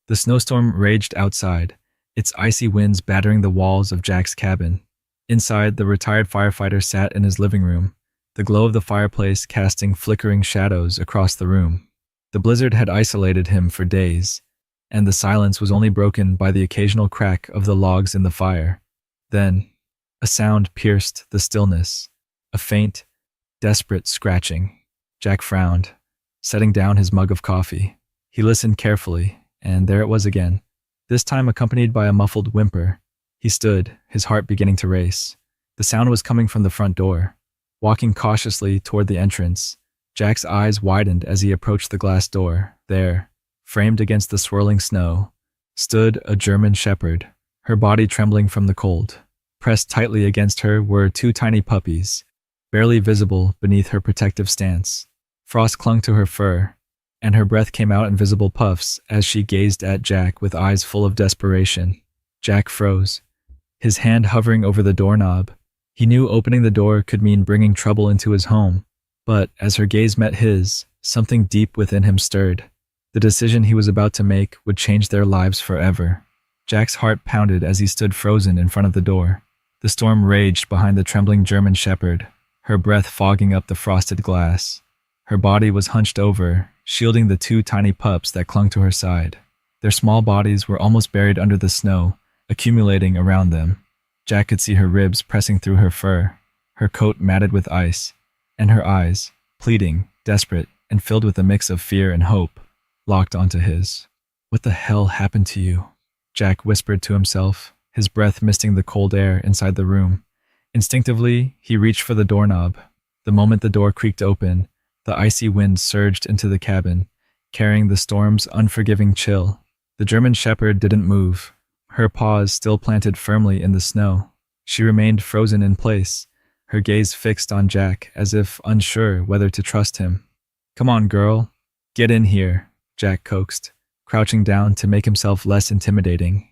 The snowstorm raged outside, its icy winds battering the walls of Jack's cabin. Inside, the retired firefighter sat in his living room, the glow of the fireplace casting flickering shadows across the room. The blizzard had isolated him for days, and the silence was only broken by the occasional crack of the logs in the fire. Then, a sound pierced the stillness, a faint, desperate scratching. Jack frowned, setting down his mug of coffee. He listened carefully, and there it was again, this time accompanied by a muffled whimper. He stood, his heart beginning to race. The sound was coming from the front door. Walking cautiously toward the entrance, Jack's eyes widened as he approached the glass door. There, framed against the swirling snow, stood a German shepherd, her body trembling from the cold. Pressed tightly against her were two tiny puppies, barely visible beneath her protective stance. Frost clung to her fur, and her breath came out in visible puffs as she gazed at Jack with eyes full of desperation. Jack froze, his hand hovering over the doorknob. He knew opening the door could mean bringing trouble into his home, but as her gaze met his, something deep within him stirred. The decision he was about to make would change their lives forever. Jack's heart pounded as he stood frozen in front of the door. The storm raged behind the trembling German shepherd, her breath fogging up the frosted glass. Her body was hunched over, shielding the two tiny pups that clung to her side. Their small bodies were almost buried under the snow, accumulating around them. Jack could see her ribs pressing through her fur, her coat matted with ice, and her eyes, pleading, desperate, and filled with a mix of fear and hope, locked onto his. "What the hell happened to you?" Jack whispered to himself, his breath misting the cold air inside the room. Instinctively, he reached for the doorknob. The moment the door creaked open, the icy wind surged into the cabin, carrying the storm's unforgiving chill. The German shepherd didn't move, her paws still planted firmly in the snow. She remained frozen in place, her gaze fixed on Jack as if unsure whether to trust him. "Come on, girl. Get in here," Jack coaxed, crouching down to make himself less intimidating.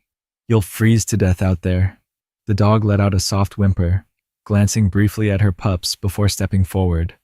"You'll freeze to death out there." The dog let out a soft whimper, glancing briefly at her pups before stepping forward,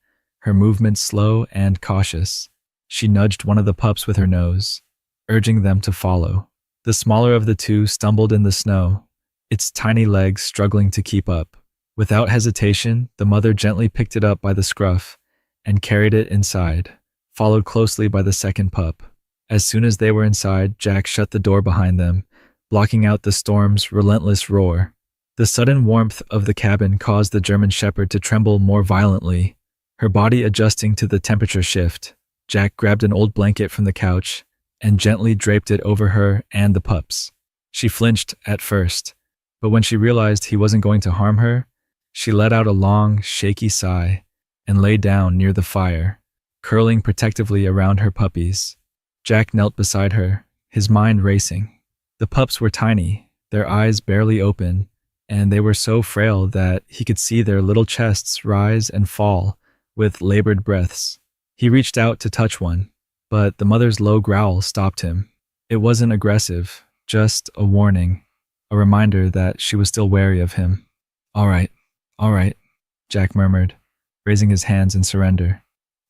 her movements slow and cautious. She nudged one of the pups with her nose, urging them to follow. The smaller of the two stumbled in the snow, its tiny legs struggling to keep up. Without hesitation, the mother gently picked it up by the scruff and carried it inside, followed closely by the second pup. As soon as they were inside, Jack shut the door behind them, blocking out the storm's relentless roar. The sudden warmth of the cabin caused the German shepherd to tremble more violently, her body adjusting to the temperature shift. Jack grabbed an old blanket from the couch and gently draped it over her and the pups. She flinched at first, but when she realized he wasn't going to harm her, she let out a long, shaky sigh and lay down near the fire, curling protectively around her puppies. Jack knelt beside her, his mind racing. The pups were tiny, their eyes barely open, and they were so frail that he could see their little chests rise and fall with labored breaths. He reached out to touch one, but the mother's low growl stopped him. It wasn't aggressive, just a warning, a reminder that she was still wary of him. All right, Jack murmured, raising his hands in surrender.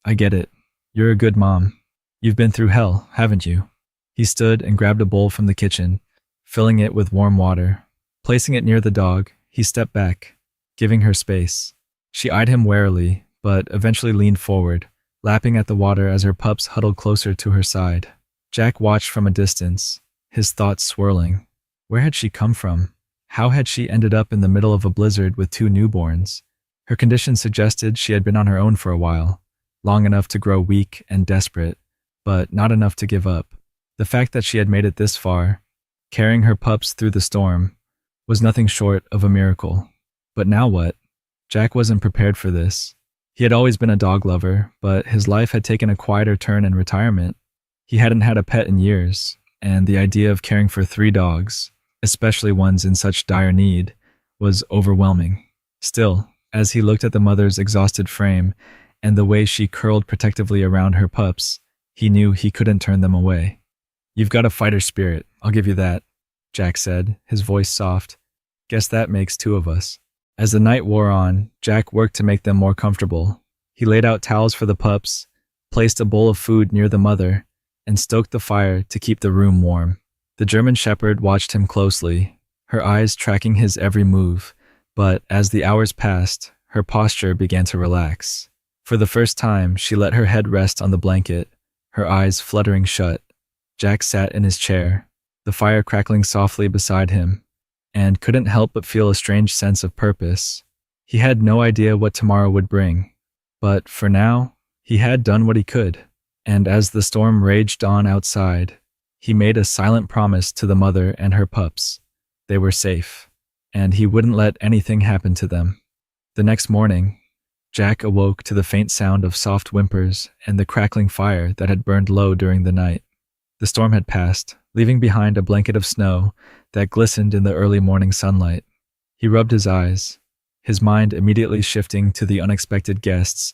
"I get it. You're a good mom. You've been through hell, haven't you?" He stood and grabbed a bowl from the kitchen, filling it with warm water. Placing it near the dog, he stepped back, giving her space. She eyed him warily, but eventually leaned forward, lapping at the water as her pups huddled closer to her side. Jack watched from a distance, his thoughts swirling. Where had she come from? How had she ended up in the middle of a blizzard with two newborns? Her condition suggested she had been on her own for a while, long enough to grow weak and desperate, but not enough to give up. The fact that she had made it this far, carrying her pups through the storm, was nothing short of a miracle. But now what? Jack wasn't prepared for this. He had always been a dog lover, but his life had taken a quieter turn in retirement. He hadn't had a pet in years, and the idea of caring for 3 dogs, especially ones in such dire need, was overwhelming. Still, as he looked at the mother's exhausted frame and the way she curled protectively around her pups, he knew he couldn't turn them away. "You've got a fighter spirit, I'll give you that," Jack said, his voice soft. "Guess that makes 2 of us." As the night wore on, Jack worked to make them more comfortable. He laid out towels for the pups, placed a bowl of food near the mother, and stoked the fire to keep the room warm. The German Shepherd watched him closely, her eyes tracking his every move, but as the hours passed, her posture began to relax. For the first time, she let her head rest on the blanket, her eyes fluttering shut. Jack sat in his chair, the fire crackling softly beside him, and couldn't help but feel a strange sense of purpose. He had no idea what tomorrow would bring, but for now, he had done what he could, and as the storm raged on outside, he made a silent promise to the mother and her pups. They were safe, and he wouldn't let anything happen to them. The next morning, Jack awoke to the faint sound of soft whimpers and the crackling fire that had burned low during the night. The storm had passed, leaving behind a blanket of snow that glistened in the early morning sunlight. He rubbed his eyes, his mind immediately shifting to the unexpected guests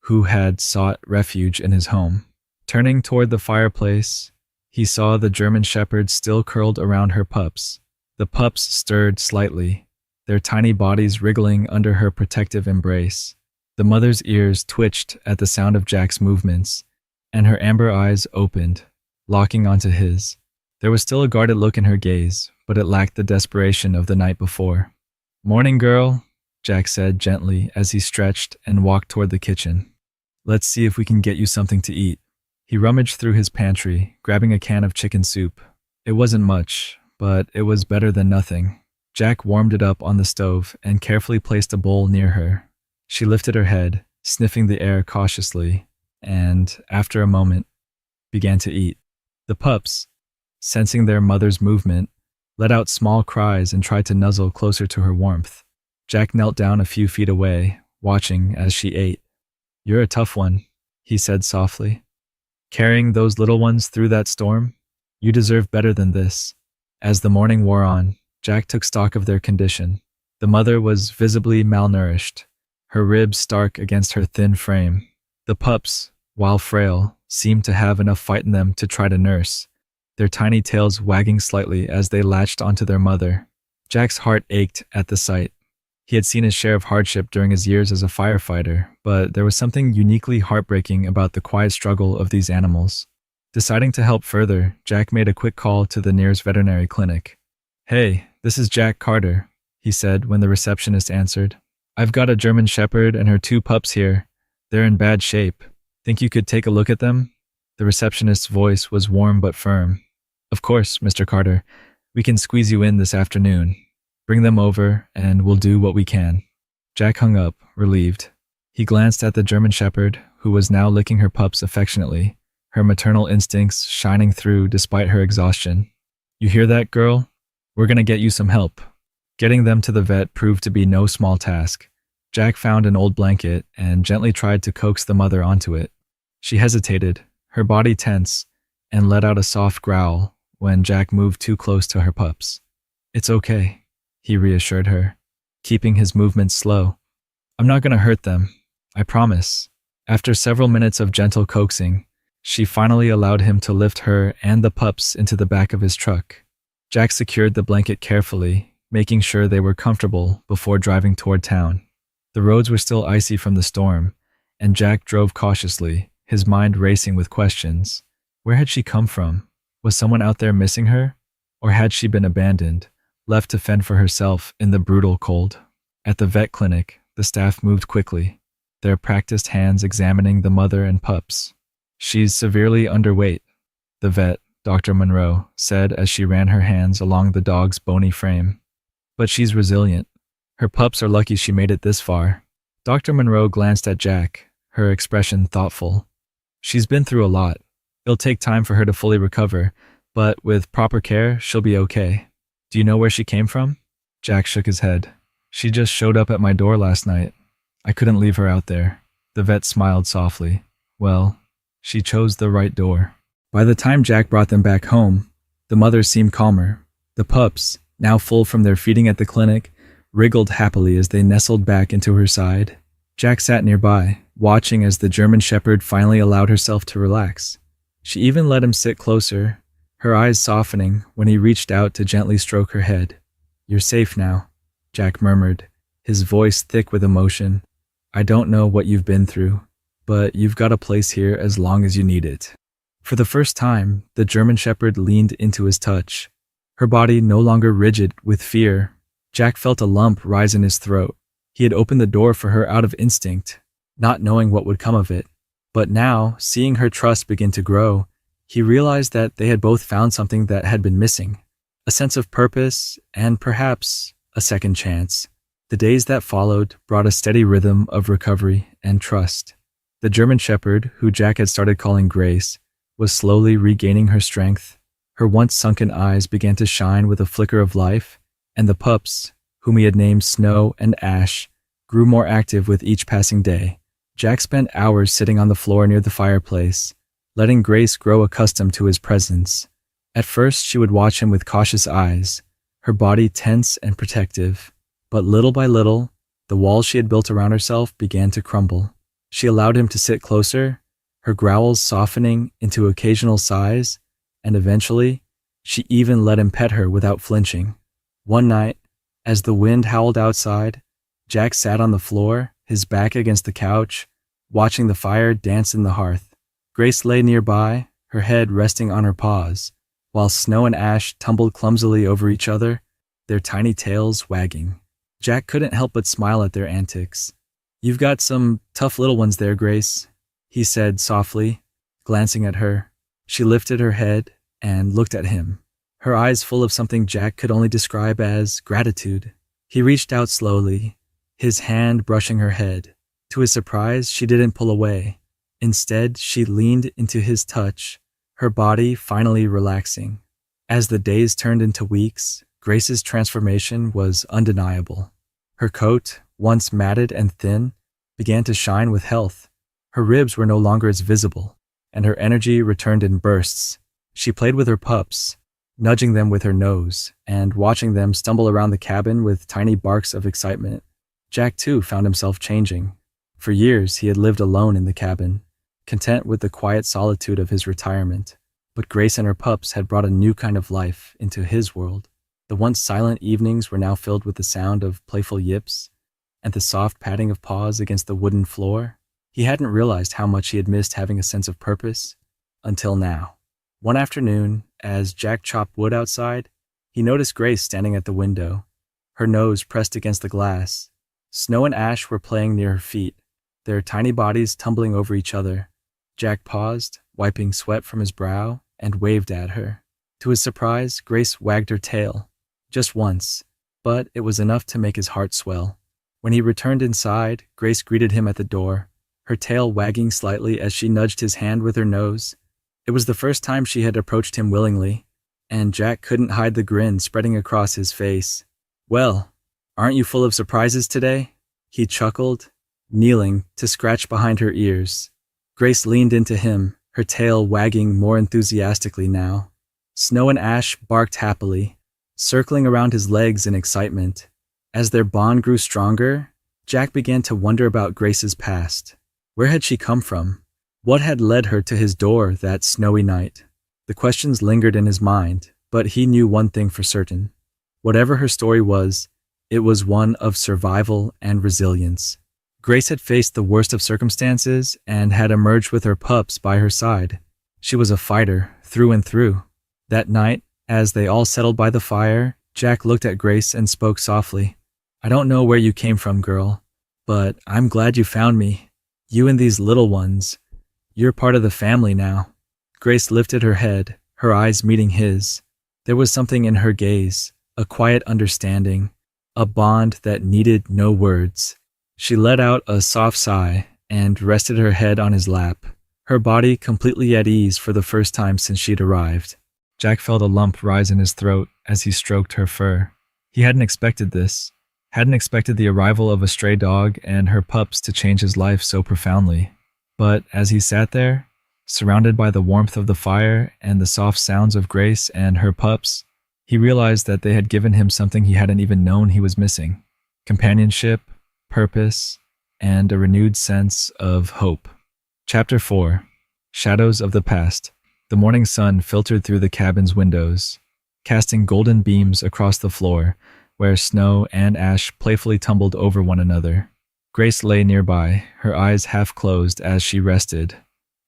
who had sought refuge in his home. Turning toward the fireplace, he saw the German Shepherd still curled around her pups. The pups stirred slightly, their tiny bodies wriggling under her protective embrace. The mother's ears twitched at the sound of Jack's movements, and her amber eyes opened, locking onto his. There was still a guarded look in her gaze, but it lacked the desperation of the night before. "Morning, girl," Jack said gently as he stretched and walked toward the kitchen. "Let's see if we can get you something to eat." He rummaged through his pantry, grabbing a can of chicken soup. It wasn't much, but it was better than nothing. Jack warmed it up on the stove and carefully placed a bowl near her. She lifted her head, sniffing the air cautiously, and, after a moment, began to eat. The pups, sensing their mother's movement, let out small cries and tried to nuzzle closer to her warmth. Jack knelt down a few feet away, watching as she ate. "You're a tough one," he said softly. "Carrying those little ones through that storm? You deserve better than this." As the morning wore on, Jack took stock of their condition. The mother was visibly malnourished, her ribs stark against her thin frame. The pups, while frail, seemed to have enough fight in them to try to nurse, their tiny tails wagging slightly as they latched onto their mother. Jack's heart ached at the sight. He had seen his share of hardship during his years as a firefighter, but there was something uniquely heartbreaking about the quiet struggle of these animals. Deciding to help further, Jack made a quick call to the nearest veterinary clinic. "Hey, this is Jack Carter," he said when the receptionist answered. "I've got a German Shepherd and her 2 pups here. They're in bad shape. Think you could take a look at them?" The receptionist's voice was warm but firm. "Of course, Mr. Carter. We can squeeze you in this afternoon. Bring them over, and we'll do what we can." Jack hung up, relieved. He glanced at the German Shepherd, who was now licking her pups affectionately, her maternal instincts shining through despite her exhaustion. "You hear that, girl? We're gonna get you some help." Getting them to the vet proved to be no small task. Jack found an old blanket and gently tried to coax the mother onto it. She hesitated, her body tense, and let out a soft growl when Jack moved too close to her pups. "It's okay," he reassured her, keeping his movements slow. "I'm not gonna hurt them, I promise." After several minutes of gentle coaxing, she finally allowed him to lift her and the pups into the back of his truck. Jack secured the blanket carefully, making sure they were comfortable before driving toward town. The roads were still icy from the storm, and Jack drove cautiously, his mind racing with questions. Where had she come from? Was someone out there missing her? Or had she been abandoned, left to fend for herself in the brutal cold? At the vet clinic, the staff moved quickly, their practiced hands examining the mother and pups. "She's severely underweight," the vet, Dr. Monroe, said as she ran her hands along the dog's bony frame. "But she's resilient. Her pups are lucky she made it this far." Dr. Monroe glanced at Jack, her expression thoughtful. "She's been through a lot. It'll take time for her to fully recover, but with proper care, she'll be okay." "Do you know where she came from?" Jack shook his head. "She just showed up at my door last night. I couldn't leave her out there." The vet smiled softly. "Well, she chose the right door." By the time Jack brought them back home, the mother seemed calmer. The pups, now full from their feeding at the clinic, wriggled happily as they nestled back into her side. Jack sat nearby, watching as the German Shepherd finally allowed herself to relax. She even let him sit closer, her eyes softening when he reached out to gently stroke her head. "You're safe now," Jack murmured, his voice thick with emotion. "I don't know what you've been through, but you've got a place here as long as you need it." For the first time, the German Shepherd leaned into his touch. Her body no longer rigid with fear. Jack felt a lump rise in his throat. He had opened the door for her out of instinct, not knowing what would come of it. But now, seeing her trust begin to grow, he realized that they had both found something that had been missing. A sense of purpose, and perhaps a second chance. The days that followed brought a steady rhythm of recovery and trust. The German Shepherd, who Jack had started calling Grace, was slowly regaining her strength. Her once sunken eyes began to shine with a flicker of life, and the pups, whom he had named Snow and Ash, grew more active with each passing day. Jack spent hours sitting on the floor near the fireplace, letting Grace grow accustomed to his presence. At first, she would watch him with cautious eyes, her body tense and protective. But little by little, the walls she had built around herself began to crumble. She allowed him to sit closer, her growls softening into occasional sighs, and eventually, she even let him pet her without flinching. One night, as the wind howled outside, Jack sat on the floor, his back against the couch, watching the fire dance in the hearth. Grace lay nearby, her head resting on her paws, while Snow and Ash tumbled clumsily over each other, their tiny tails wagging. Jack couldn't help but smile at their antics. "You've got some tough little ones there, Grace," he said softly, glancing at her. She lifted her head and looked at him, her eyes full of something Jack could only describe as gratitude. He reached out slowly, his hand brushing her head. To his surprise, she didn't pull away. Instead, she leaned into his touch, her body finally relaxing. As the days turned into weeks, Grace's transformation was undeniable. Her coat, once matted and thin, began to shine with health. Her ribs were no longer as visible, and her energy returned in bursts. She played with her pups, nudging them with her nose, and watching them stumble around the cabin with tiny barks of excitement. Jack, too, found himself changing. For years, he had lived alone in the cabin, content with the quiet solitude of his retirement. But Grace and her pups had brought a new kind of life into his world. The once silent evenings were now filled with the sound of playful yips and the soft patting of paws against the wooden floor. He hadn't realized how much he had missed having a sense of purpose until now. One afternoon, as Jack chopped wood outside, he noticed Grace standing at the window, her nose pressed against the glass. Snow and Ash were playing near her feet, their tiny bodies tumbling over each other. Jack paused, wiping sweat from his brow, and waved at her. To his surprise, Grace wagged her tail. Just once, but it was enough to make his heart swell. When he returned inside, Grace greeted him at the door, her tail wagging slightly as she nudged his hand with her nose. It was the first time she had approached him willingly, and Jack couldn't hide the grin spreading across his face. "Well, aren't you full of surprises today?" he chuckled, kneeling to scratch behind her ears. Grace leaned into him, her tail wagging more enthusiastically now. Snow and Ash barked happily, circling around his legs in excitement. As their bond grew stronger, Jack began to wonder about Grace's past. Where had she come from? What had led her to his door that snowy night? The questions lingered in his mind, but he knew one thing for certain. Whatever her story was, it was one of survival and resilience. Grace had faced the worst of circumstances and had emerged with her pups by her side. She was a fighter through and through. That night, as they all settled by the fire, Jack looked at Grace and spoke softly. "I don't know where you came from, girl, but I'm glad you found me. You and these little ones. You're part of the family now." Grace lifted her head, her eyes meeting his. There was something in her gaze, a quiet understanding, a bond that needed no words. She let out a soft sigh and rested her head on his lap, her body completely at ease for the first time since she'd arrived. Jack felt a lump rise in his throat as he stroked her fur. He hadn't expected this, hadn't expected the arrival of a stray dog and her pups to change his life so profoundly. But as he sat there, surrounded by the warmth of the fire and the soft sounds of Grace and her pups, he realized that they had given him something he hadn't even known he was missing: companionship, purpose, and a renewed sense of hope. Chapter 4. Shadows of the Past. The morning sun filtered through the cabin's windows, casting golden beams across the floor, where Snow and Ash playfully tumbled over one another. Grace lay nearby, her eyes half closed as she rested,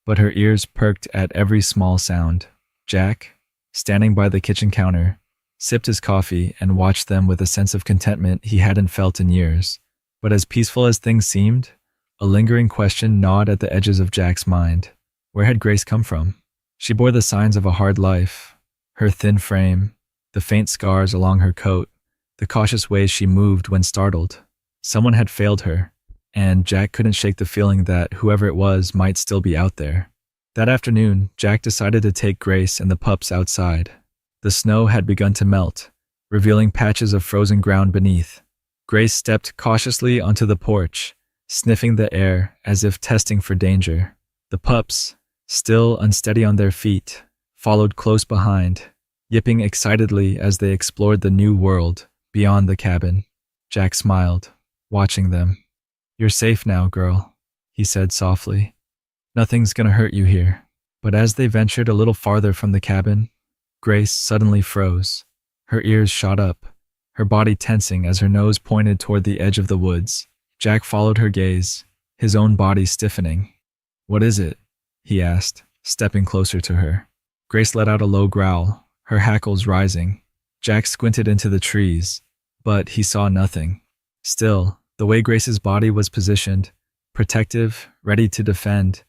but her ears perked at every small sound. Jack, standing by the kitchen counter, sipped his coffee and watched them with a sense of contentment he hadn't felt in years. But as peaceful as things seemed, a lingering question gnawed at the edges of Jack's mind. Where had Grace come from? She bore the signs of a hard life. Her thin frame, the faint scars along her coat, the cautious ways she moved when startled. Someone had failed her, and Jack couldn't shake the feeling that whoever it was might still be out there. That afternoon, Jack decided to take Grace and the pups outside. The snow had begun to melt, revealing patches of frozen ground beneath. Grace stepped cautiously onto the porch, sniffing the air as if testing for danger. The pups, still unsteady on their feet, followed close behind, yipping excitedly as they explored the new world beyond the cabin. Jack smiled, watching them. "You're safe now, girl," he said softly. "Nothing's gonna hurt you here." But as they ventured a little farther from the cabin, Grace suddenly froze. Her ears shot up, her body tensing as her nose pointed toward the edge of the woods. Jack followed her gaze, his own body stiffening. "What is it?" he asked, stepping closer to her. Grace let out a low growl, her hackles rising. Jack squinted into the trees, but he saw nothing. Still, the way Grace's body was positioned, protective, ready to defend,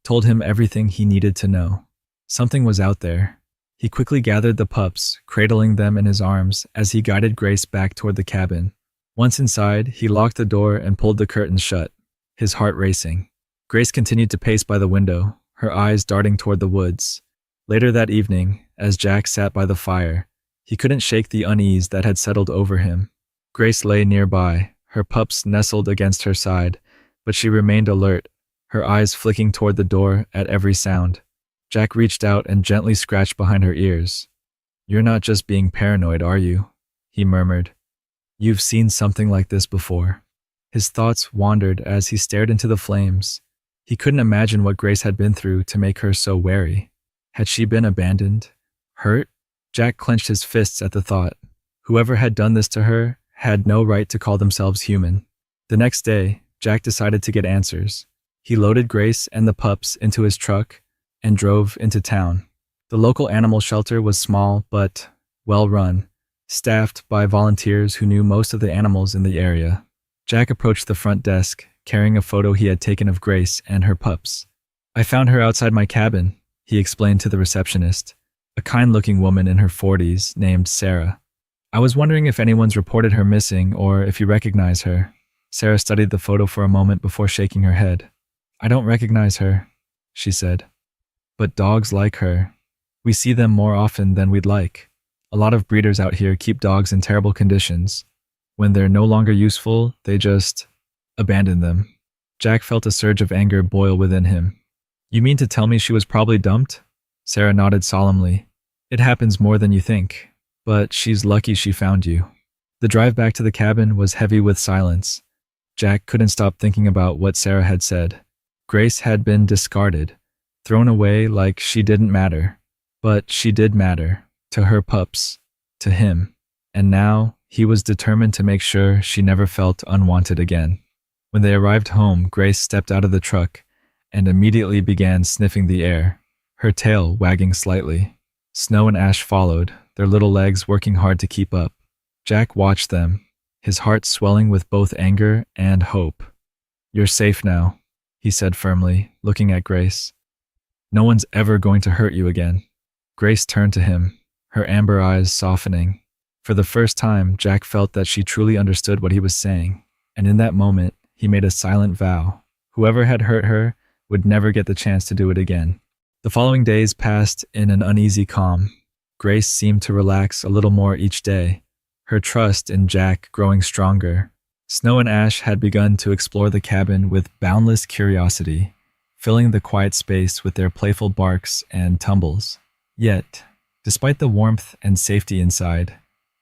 told him everything he needed to know. Something was out there. He quickly gathered the pups, cradling them in his arms as he guided Grace back toward the cabin. Once inside, he locked the door and pulled the curtains shut, his heart racing. Grace continued to pace by the window, her eyes darting toward the woods. Later that evening, as Jack sat by the fire, he couldn't shake the unease that had settled over him. Grace lay nearby, her pups nestled against her side, but she remained alert, her eyes flicking toward the door at every sound. Jack reached out and gently scratched behind her ears. "You're not just being paranoid, are you?" he murmured. "You've seen something like this before." His thoughts wandered as he stared into the flames. He couldn't imagine what Grace had been through to make her so wary. Had she been abandoned? Hurt? Jack clenched his fists at the thought. Whoever had done this to her had no right to call themselves human. The next day, Jack decided to get answers. He loaded Grace and the pups into his truck and drove into town. The local animal shelter was small but well-run, staffed by volunteers who knew most of the animals in the area. Jack approached the front desk, carrying a photo he had taken of Grace and her pups. "I found her outside my cabin," he explained to the receptionist, a kind-looking woman in her 40s named Sarah. "I was wondering if anyone's reported her missing or if you recognize her." Sarah studied the photo for a moment before shaking her head. "I don't recognize her," she said. "But dogs like her. We see them more often than we'd like. A lot of breeders out here keep dogs in terrible conditions. When they're no longer useful, they just abandon them." Jack felt a surge of anger boil within him. "You mean to tell me she was probably dumped?" Sarah nodded solemnly. "It happens more than you think, but she's lucky she found you." The drive back to the cabin was heavy with silence. Jack couldn't stop thinking about what Sarah had said. Grace had been discarded, thrown away like she didn't matter. But she did matter, to her pups, to him. And now, he was determined to make sure she never felt unwanted again. When they arrived home, Grace stepped out of the truck and immediately began sniffing the air, her tail wagging slightly. Snow and Ash followed, their little legs working hard to keep up. Jack watched them, his heart swelling with both anger and hope. "You're safe now," he said firmly, looking at Grace. "No one's ever going to hurt you again." Grace turned to him, her amber eyes softening. For the first time, Jack felt that she truly understood what he was saying, and in that moment, he made a silent vow. Whoever had hurt her would never get the chance to do it again. The following days passed in an uneasy calm. Grace seemed to relax a little more each day, her trust in Jack growing stronger. Snow and Ash had begun to explore the cabin with boundless curiosity, filling the quiet space with their playful barks and tumbles. Yet, despite the warmth and safety inside,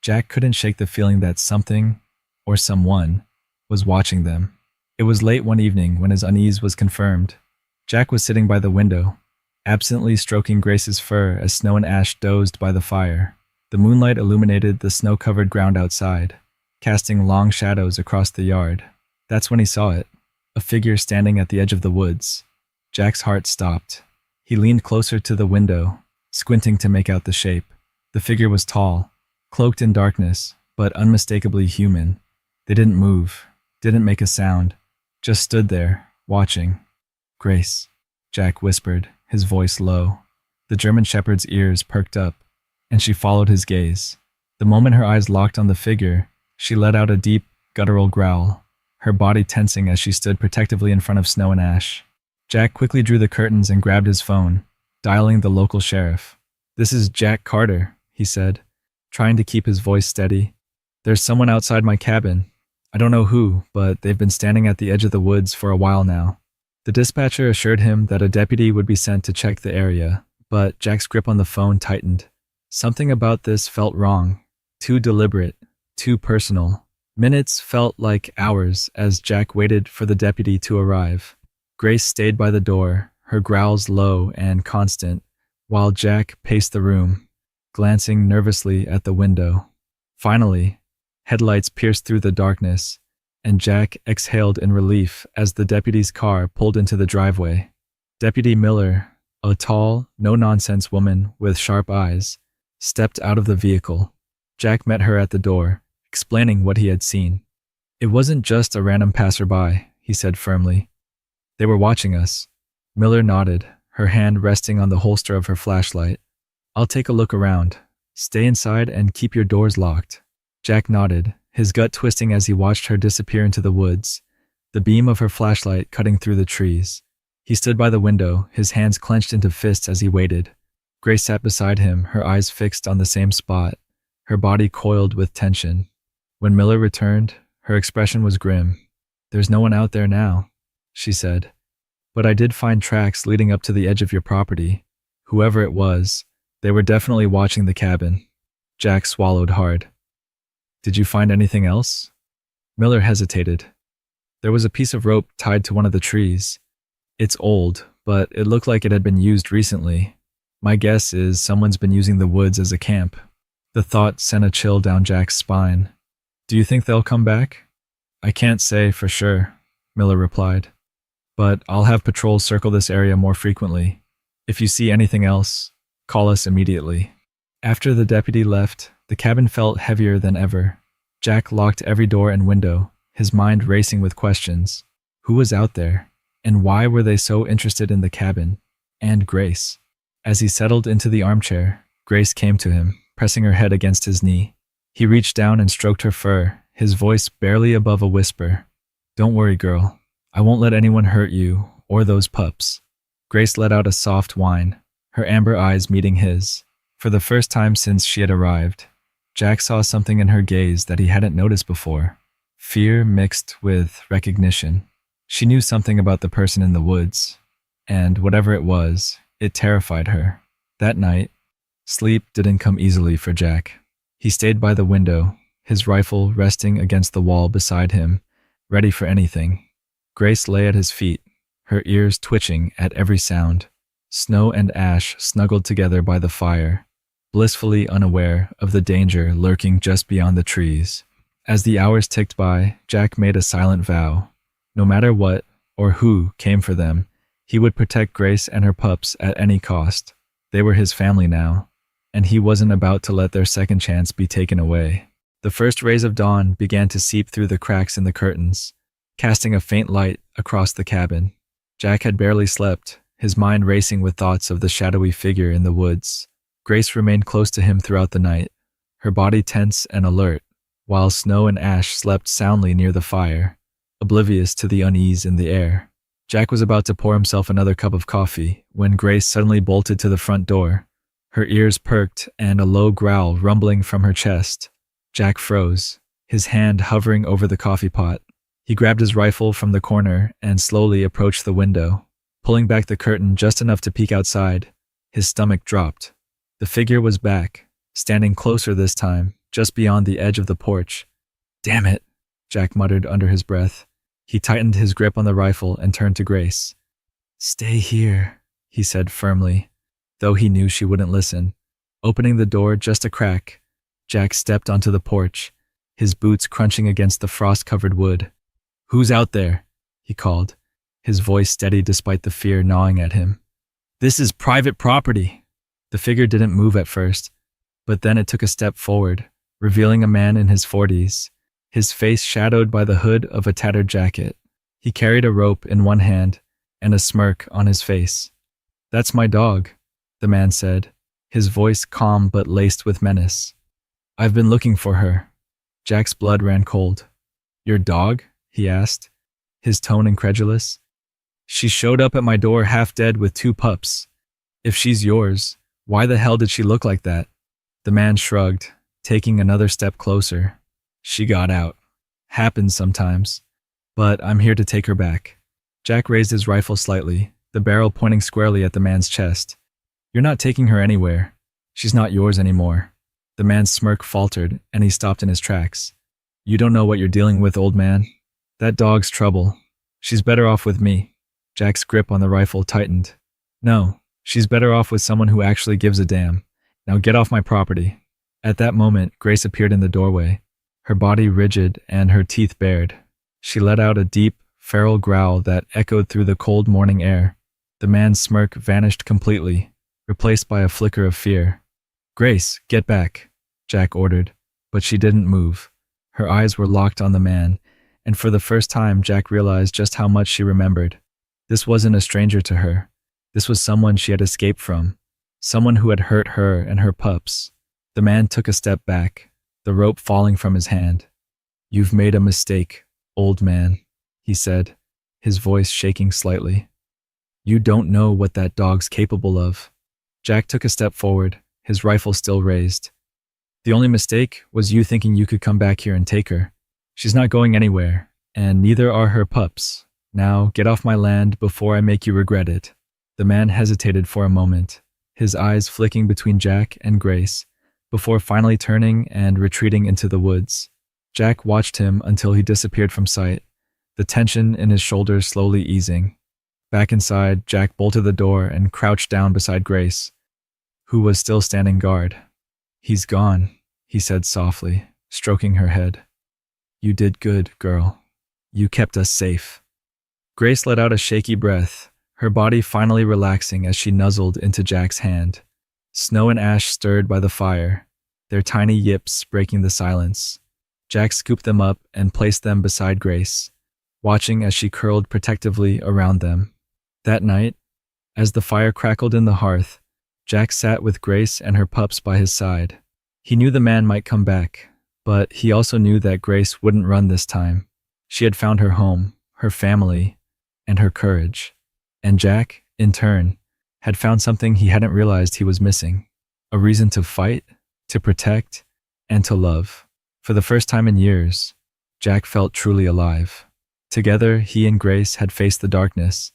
Jack couldn't shake the feeling that something, or someone, was watching them. It was late one evening when his unease was confirmed. Jack was sitting by the window, absently stroking Grace's fur as Snow and Ash dozed by the fire. The moonlight illuminated the snow-covered ground outside, casting long shadows across the yard. That's when he saw it, a figure standing at the edge of the woods. Jack's heart stopped. He leaned closer to the window, squinting to make out the shape. The figure was tall, cloaked in darkness, but unmistakably human. They didn't move, didn't make a sound, just stood there, watching. "Grace," Jack whispered, his voice low. The German shepherd's ears perked up, and she followed his gaze. The moment her eyes locked on the figure, she let out a deep, guttural growl, her body tensing as she stood protectively in front of Snow and Ash. Jack quickly drew the curtains and grabbed his phone, dialing the local sheriff. "This is Jack Carter," he said, trying to keep his voice steady. "There's someone outside my cabin. I don't know who, but they've been standing at the edge of the woods for a while now." The dispatcher assured him that a deputy would be sent to check the area, but Jack's grip on the phone tightened. Something about this felt wrong, too deliberate, too personal. Minutes felt like hours as Jack waited for the deputy to arrive. Grace stayed by the door, her growls low and constant, while Jack paced the room, glancing nervously at the window. Finally, headlights pierced through the darkness, and Jack exhaled in relief as the deputy's car pulled into the driveway. Deputy Miller, a tall, no-nonsense woman with sharp eyes, stepped out of the vehicle. Jack met her at the door, explaining what he had seen. "It wasn't just a random passerby," he said firmly. "They were watching us." Miller nodded, her hand resting on the holster of her flashlight. "I'll take a look around. Stay inside and keep your doors locked." Jack nodded, his gut twisting as he watched her disappear into the woods, the beam of her flashlight cutting through the trees. He stood by the window, his hands clenched into fists as he waited. Grace sat beside him, her eyes fixed on the same spot, her body coiled with tension. When Miller returned, her expression was grim. "There's no one out there now," she said. "But I did find tracks leading up to the edge of your property. Whoever it was, they were definitely watching the cabin." Jack swallowed hard. "Did you find anything else?" Miller hesitated. "There was a piece of rope tied to one of the trees. It's old, but it looked like it had been used recently. My guess is someone's been using the woods as a camp." The thought sent a chill down Jack's spine. "Do you think they'll come back?" "I can't say for sure," Miller replied. "But I'll have patrols circle this area more frequently. If you see anything else, call us immediately." After the deputy left, the cabin felt heavier than ever. Jack locked every door and window, his mind racing with questions. Who was out there? And why were they so interested in the cabin? And Grace? As he settled into the armchair, Grace came to him, pressing her head against his knee. He reached down and stroked her fur, his voice barely above a whisper. "Don't worry, girl. I won't let anyone hurt you or those pups." Grace let out a soft whine, her amber eyes meeting his. For the first time since she had arrived, Jack saw something in her gaze that he hadn't noticed before. Fear mixed with recognition. She knew something about the person in the woods, and whatever it was, it terrified her. That night, sleep didn't come easily for Jack. He stayed by the window, his rifle resting against the wall beside him, ready for anything. Grace lay at his feet, her ears twitching at every sound. Snow and Ash snuggled together by the fire, blissfully unaware of the danger lurking just beyond the trees. As the hours ticked by, Jack made a silent vow. No matter what or who came for them, he would protect Grace and her pups at any cost. They were his family now, and he wasn't about to let their second chance be taken away. The first rays of dawn began to seep through the cracks in the curtains, casting a faint light across the cabin. Jack had barely slept, his mind racing with thoughts of the shadowy figure in the woods. Grace remained close to him throughout the night, her body tense and alert, while Snow and Ash slept soundly near the fire, oblivious to the unease in the air. Jack was about to pour himself another cup of coffee when Grace suddenly bolted to the front door, her ears perked and a low growl rumbling from her chest. Jack froze, his hand hovering over the coffee pot. He grabbed his rifle from the corner and slowly approached the window. Pulling back the curtain just enough to peek outside, his stomach dropped. The figure was back, standing closer this time, just beyond the edge of the porch. "Damn it," Jack muttered under his breath. He tightened his grip on the rifle and turned to Grace. "Stay here," he said firmly, though he knew she wouldn't listen. Opening the door just a crack, Jack stepped onto the porch, his boots crunching against the frost-covered wood. "Who's out there?" he called, his voice steady despite the fear gnawing at him. This is private property. The figure didn't move at first, but then it took a step forward, revealing a man in his 40s, his face shadowed by the hood of a tattered jacket. He carried a rope in one hand and a smirk on his face. That's my dog, the man said, his voice calm but laced with menace. I've been looking for her. Jack's blood ran cold. Your dog? He asked, his tone incredulous. She showed up at my door half dead with 2 pups. If she's yours, why the hell did she look like that? The man shrugged, taking another step closer. She got out. Happens sometimes. But I'm here to take her back. Jack raised his rifle slightly, the barrel pointing squarely at the man's chest. You're not taking her anywhere. She's not yours anymore. The man's smirk faltered, and he stopped in his tracks. You don't know what you're dealing with, old man. That dog's trouble. She's better off with me. Jack's grip on the rifle tightened. No, she's better off with someone who actually gives a damn. Now get off my property. At that moment, Grace appeared in the doorway, her body rigid and her teeth bared. She let out a deep, feral growl that echoed through the cold morning air. The man's smirk vanished completely, replaced by a flicker of fear. Grace, get back, Jack ordered, but she didn't move. Her eyes were locked on the man, and for the first time Jack realized just how much she remembered. This wasn't a stranger to her. This was someone she had escaped from, someone who had hurt her and her pups. The man took a step back, the rope falling from his hand. You've made a mistake, old man, he said, his voice shaking slightly. You don't know what that dog's capable of. Jack took a step forward, his rifle still raised. The only mistake was you thinking you could come back here and take her. She's not going anywhere, and neither are her pups. Now get off my land before I make you regret it. The man hesitated for a moment, his eyes flicking between Jack and Grace, before finally turning and retreating into the woods. Jack watched him until he disappeared from sight, the tension in his shoulders slowly easing. Back inside, Jack bolted the door and crouched down beside Grace, who was still standing guard. He's gone, he said softly, stroking her head. You did good, girl. You kept us safe. Grace let out a shaky breath, her body finally relaxing as she nuzzled into Jack's hand. Snow and ash stirred by the fire, their tiny yips breaking the silence. Jack scooped them up and placed them beside Grace, watching as she curled protectively around them. That night, as the fire crackled in the hearth, Jack sat with Grace and her pups by his side. He knew the man might come back, but he also knew that Grace wouldn't run this time. She had found her home, her family, and her courage. And Jack, in turn, had found something he hadn't realized he was missing. A reason to fight, to protect, and to love. For the first time in years, Jack felt truly alive. Together, he and Grace had faced the darkness,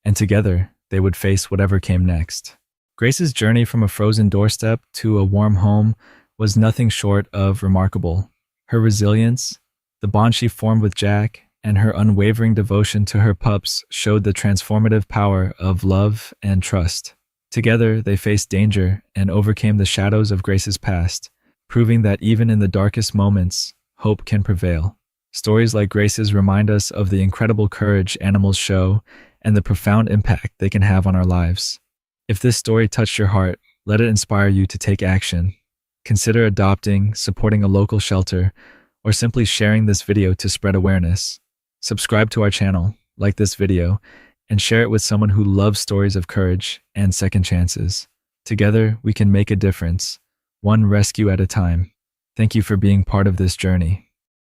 and together, they would face whatever came next. Grace's journey from a frozen doorstep to a warm home was nothing short of remarkable. Her resilience, the bond she formed with Jack, and her unwavering devotion to her pups showed the transformative power of love and trust. Together, they faced danger and overcame the shadows of Grace's past, proving that even in the darkest moments, hope can prevail. Stories like Grace's remind us of the incredible courage animals show and the profound impact they can have on our lives. If this story touched your heart, let it inspire you to take action. Consider adopting, supporting a local shelter, or simply sharing this video to spread awareness. Subscribe to our channel, like this video, and share it with someone who loves stories of courage and second chances. Together, we can make a difference, one rescue at a time. Thank you for being part of this journey.